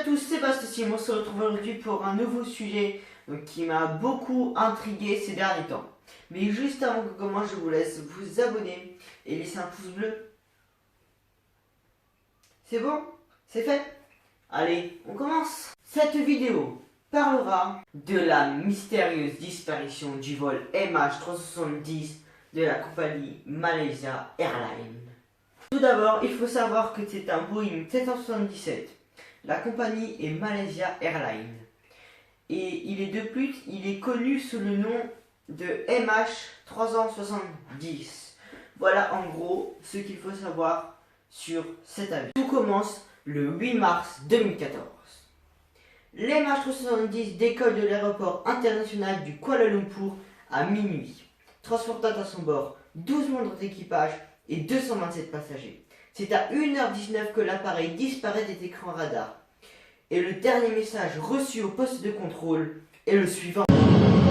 tous, c'est Bastien. On se retrouve aujourd'hui pour un nouveau sujet qui m'a beaucoup intrigué ces derniers temps. Mais juste avant que commence, je vous laisse vous abonner et laisser un pouce bleu. C'est bon? C'est fait? Allez, on commence. Cette vidéo parlera de la mystérieuse disparition du vol MH370 de la compagnie Malaysia Airlines. Tout d'abord, il faut savoir que c'est un Boeing 777. La compagnie est Malaysia Airlines. Et il est connu sous le nom de MH370. Voilà en gros ce qu'il faut savoir sur cet avion. Tout commence le 8 mars 2014. L'MH370 décolle de l'aéroport international du Kuala Lumpur à minuit, transportant à son bord 12 membres d'équipage et 227 passagers. C'est à 1h19 que l'appareil disparaît des écrans radar. Et le dernier message reçu au poste de contrôle est le suivant.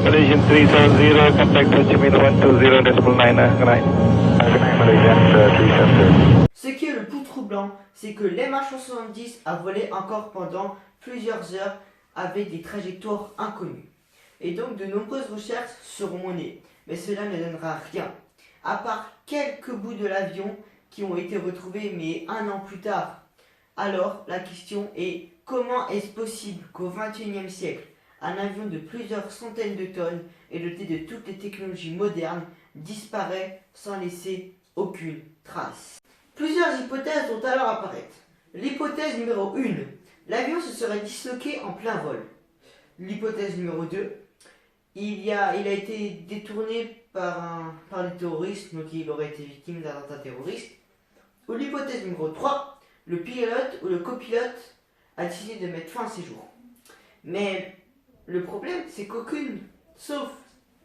Malaysian 370, contact Ho Chi Minh 120.9. Ce qui est le plus troublant, c'est que l'MH370 a volé encore pendant plusieurs heures avec des trajectoires inconnues. Et donc de nombreuses recherches seront menées, mais cela ne donnera rien, à part quelques bouts de l'avion qui ont été retrouvés mais un an plus tard. Alors la question est, comment est-ce possible qu'au XXIe siècle, un avion de plusieurs centaines de tonnes et doté de toutes les technologies modernes disparaît sans laisser aucune trace? Plusieurs hypothèses vont alors apparaître. L'hypothèse numéro 1, l'avion se serait disloqué en plein vol. L'hypothèse numéro 2, il a été détourné par des terroristes, donc il aurait été victime d'un attentat terroriste. Ou l'hypothèse numéro 3, le pilote ou le copilote a décidé de mettre fin à ses jours. Mais le problème, c'est qu'aucune, sauf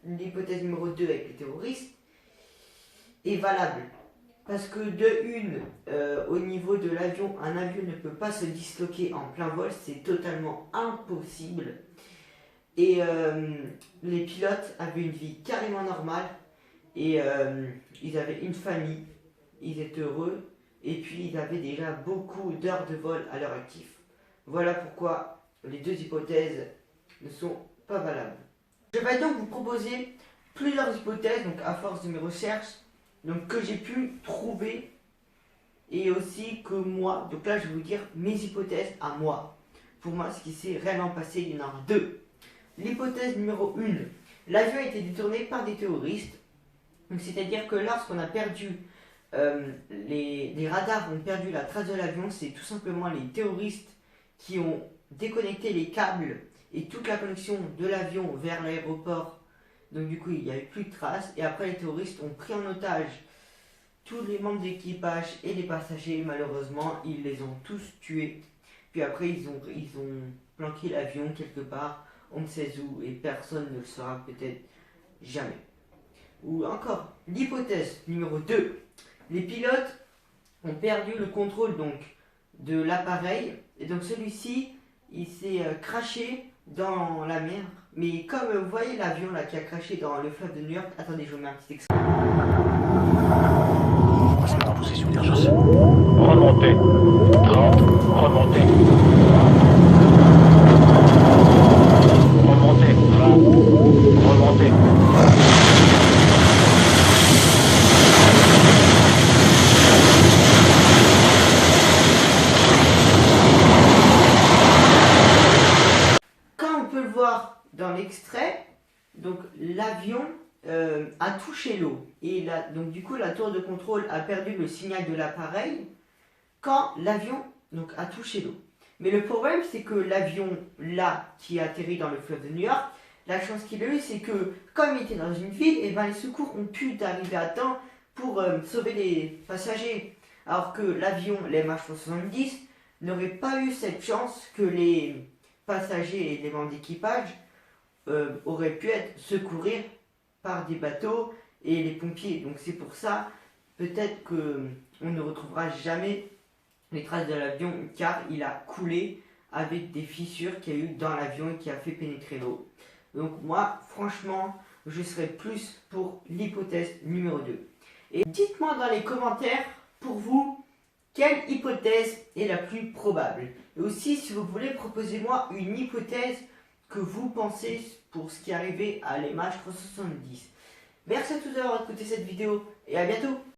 l'hypothèse numéro 2 avec les terroristes, est valable. Parce que au niveau de l'avion, un avion ne peut pas se disloquer en plein vol, c'est totalement impossible. Et les pilotes avaient une vie carrément normale, et ils avaient une famille, ils étaient heureux, et puis ils avaient déjà beaucoup d'heures de vol à leur actif. Voilà pourquoi les deux hypothèses ne sont pas valables. Je vais donc vous proposer plusieurs hypothèses, donc à force de mes recherches, donc que j'ai pu trouver, et aussi que moi, donc là je vais vous dire mes hypothèses à moi. Pour moi, ce qui s'est réellement passé, il y en a deux. L'hypothèse numéro 1, l'avion a été détourné par des terroristes, c'est-à-dire que lorsqu'on a perdu les radars ont perdu la trace de l'avion, c'est tout simplement les terroristes qui ont déconnecté les câbles et toute la connexion de l'avion vers l'aéroport. Donc du coup, il n'y avait plus de traces. Et après, les terroristes ont pris en otage tous les membres d'équipage et les passagers. Malheureusement, ils les ont tous tués. Puis après, ils ont planqué l'avion quelque part, on ne sait où, et personne ne le saura peut-être jamais. Ou encore, l'hypothèse numéro 2. Les pilotes ont perdu le contrôle donc de l'appareil, et donc celui-ci, il s'est craché dans la mer. Mais comme vous voyez l'avion là qui a craché dans le fleuve de New York, attendez, je vous mets un petit extrait. On se met en position d'urgence. Remontez. 30, remontez. Remontez. 20, remontez. Dans l'extrait, donc l'avion a touché l'eau et donc du coup la tour de contrôle a perdu le signal de l'appareil quand l'avion donc a touché l'eau. Mais le problème, c'est que l'avion là qui a atterri dans le fleuve de New York, la chance qu'il a eu, c'est que comme il était dans une ville, et les secours ont pu arriver à temps pour sauver les passagers, alors que l'avion, l'MH370, n'aurait pas eu cette chance que les passagers et les membres d'équipage auraient pu être secourus par des bateaux et les pompiers. Donc c'est pour ça, peut-être qu'on ne retrouvera jamais les traces de l'avion, car il a coulé avec des fissures qu'il y a eu dans l'avion et qui a fait pénétrer l'eau. Donc moi, franchement, je serais plus pour l'hypothèse numéro 2. Et dites-moi dans les commentaires, pour vous, Quelle hypothèse est la plus probable? Et aussi, si vous voulez, proposez-moi une hypothèse que vous pensez pour ce qui est arrivé à l'MH370. Merci à tous d'avoir écouté cette vidéo et à bientôt.